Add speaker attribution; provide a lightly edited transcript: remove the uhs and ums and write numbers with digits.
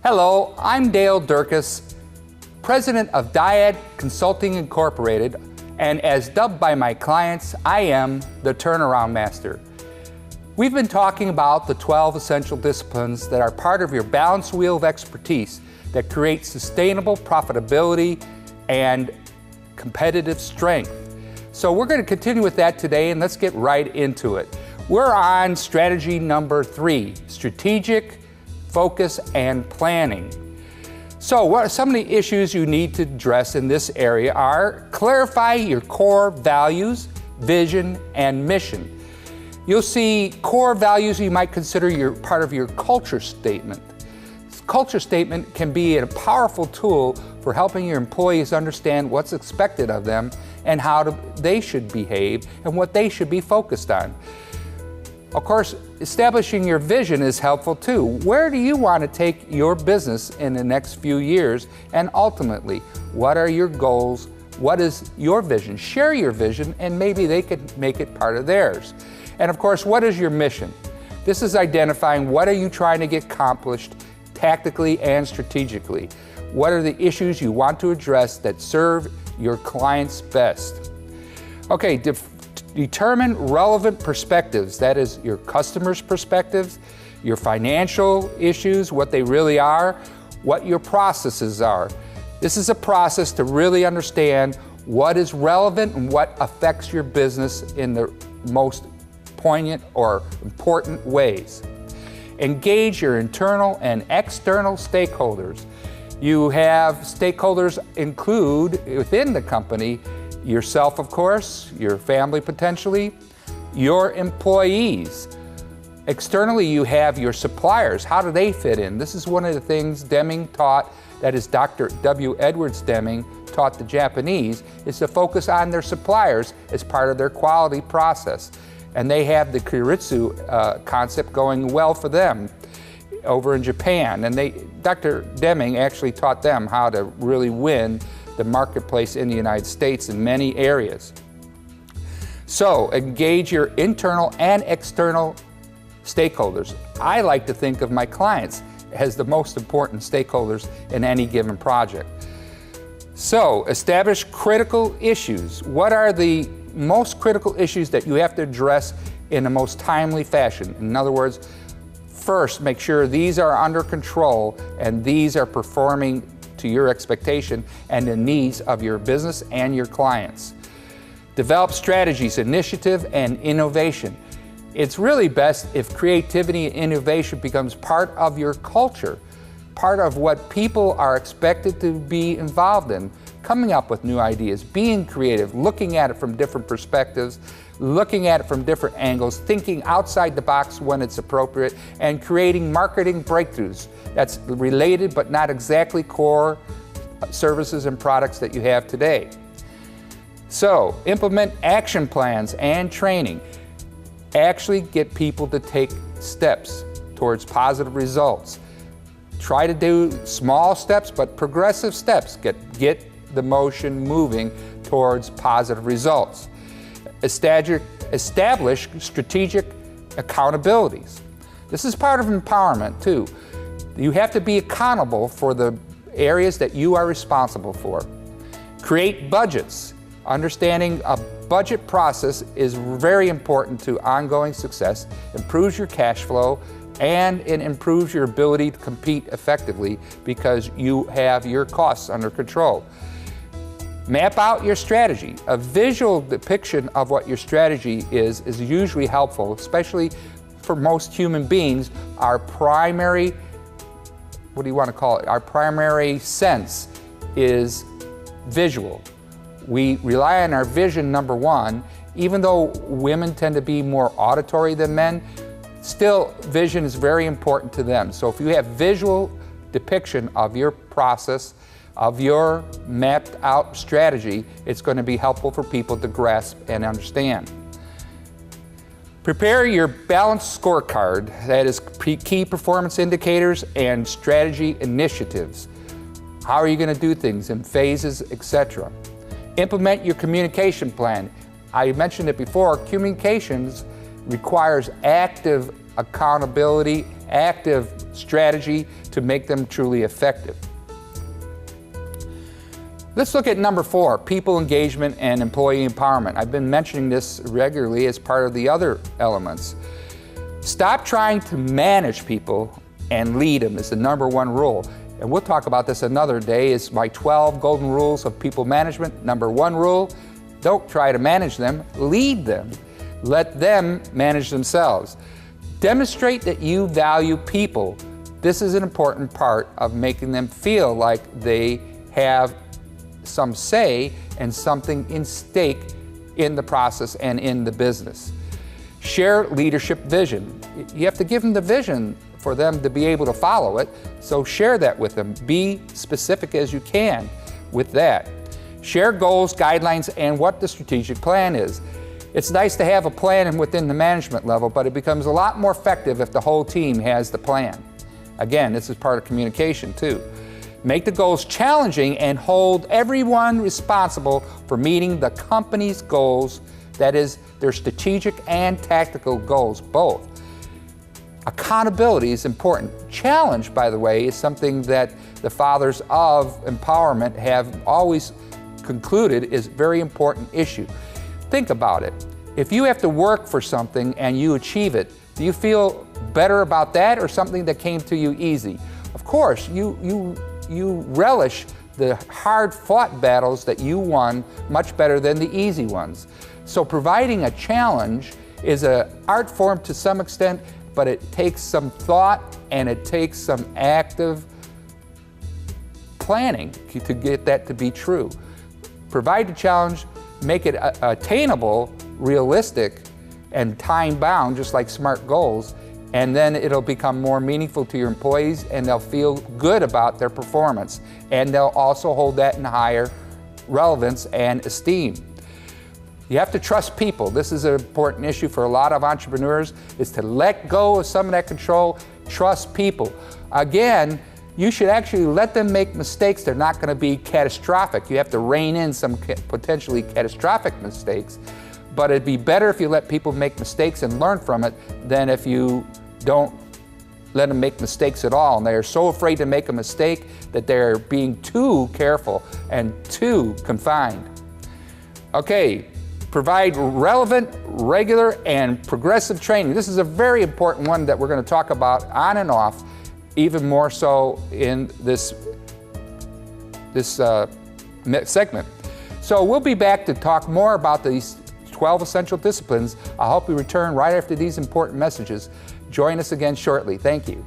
Speaker 1: Hello, I'm Dale Durkis, President of Dyad Consulting Incorporated, and as dubbed by my clients, I am the Turnaround Master. We've been talking about the 12 essential disciplines that are part of your balanced wheel of expertise that create sustainable profitability and competitive strength. So we're going to continue with that today, and let's get right into it. We're on strategy number 3, strategic focus and planning. So what are some of the issues you need to address in this area are clarify your core values, vision, and mission. You'll see core values you might consider part of your culture statement. Culture statement can be a powerful tool for helping your employees understand what's expected of them and how they should behave and what they should be focused on. Of course, establishing your vision is helpful too. Where do you want to take your business in the next few years? And ultimately, what are your goals? What is your vision? Share your vision and maybe they could make it part of theirs. And of course, what is your mission? This is identifying what are you trying to get accomplished tactically and strategically. What are the issues you want to address that serve your clients best? Okay, determine relevant perspectives, that is your customers' perspectives, your financial issues, what they really are, what your processes are. This is a process to really understand what is relevant and what affects your business in the most poignant or important ways. Engage your internal and external stakeholders. You have stakeholders include within the company yourself, of course, your family potentially, your employees. Externally, you have your suppliers. How do they fit in? This is one of the things Deming taught, that is Dr. W. Edwards Deming taught the Japanese, is to focus on their suppliers as part of their quality process. And they have the Keiretsu concept going well for them over in Japan. And Dr. Deming actually taught them how to really win the marketplace in the United States in many areas. So engage your internal and external stakeholders. I like to think of my clients as the most important stakeholders in any given project. So establish critical issues. What are the most critical issues that you have to address in the most timely fashion? In other words, first make sure these are under control and these are performing to your expectation and the needs of your business and your clients. Develop strategies, initiative, and innovation. It's really best if creativity and innovation becomes part of your culture, part of what people are expected to be involved in, coming up with new ideas, being creative, looking at it from different perspectives, looking at it from different angles, thinking outside the box when it's appropriate, and creating marketing breakthroughs that's related but not exactly core services and products that you have today. So, implement action plans and training. Actually get people to take steps towards positive results. Try to do small steps, but progressive steps. Get the motion moving towards positive results. Establish strategic accountabilities. This is part of empowerment too. You have to be accountable for the areas that you are responsible for. Create budgets. Understanding a budget process is very important to ongoing success, improves your cash flow, and it improves your ability to compete effectively because you have your costs under control. Map out your strategy. A visual depiction of what your strategy is usually helpful, especially for most human beings. Our primary, our primary sense is visual. We rely on our vision, number one. Even though women tend to be more auditory than men, still vision is very important to them. So if you have visual depiction of your process, of your mapped out strategy, it's going to be helpful for people to grasp and understand. Prepare your balanced scorecard, that is key performance indicators and strategy initiatives. How are you going to do things in phases, etc. Implement your communication plan. I mentioned it before, communications requires active accountability, active strategy to make them truly effective. Let's look at number 4, people engagement and employee empowerment. I've been mentioning this regularly as part of the other elements. Stop trying to manage people and lead them is the number 1 rule. And we'll talk about this another day. It's my 12 golden rules of people management. Number 1 rule, don't try to manage them, lead them. Let them manage themselves. Demonstrate that you value people. This is an important part of making them feel like they have some say and something in stake in the process and in the business. Share leadership vision. You have to give them the vision for them to be able to follow it, so share that with them. Be specific as you can with that. Share goals, guidelines, and what the strategic plan is. It's nice to have a plan within the management level, but it becomes a lot more effective if the whole team has the plan. Again, this is part of communication too. Make the goals challenging and hold everyone responsible for meeting the company's goals, that is, their strategic and tactical goals, both. Accountability is important. Challenge, by the way, is something that the fathers of empowerment have always concluded is a very important issue. Think about it. If you have to work for something and you achieve it, do you feel better about that or something that came to you easy? Of course, you relish the hard-fought battles that you won much better than the easy ones. So providing a challenge is an art form to some extent, but it takes some thought and it takes some active planning to get that to be true. Provide the challenge, make it attainable, realistic, and time-bound, just like SMART goals, and then it'll become more meaningful to your employees and they'll feel good about their performance. And they'll also hold that in higher relevance and esteem. You have to trust people. This is an important issue for a lot of entrepreneurs, is to let go of some of that control, trust people. Again, you should actually let them make mistakes. They're not going to be catastrophic. You have to rein in some potentially catastrophic mistakes, but it'd be better if you let people make mistakes and learn from it than if you don't let them make mistakes at all. And they're so afraid to make a mistake that they're being too careful and too confined. Okay, provide relevant, regular, and progressive training. This is a very important one that we're going to talk about on and off, even more so in this segment. So we'll be back to talk more about these 12 essential disciplines. I hope you return right after these important messages. Join us again shortly. Thank you.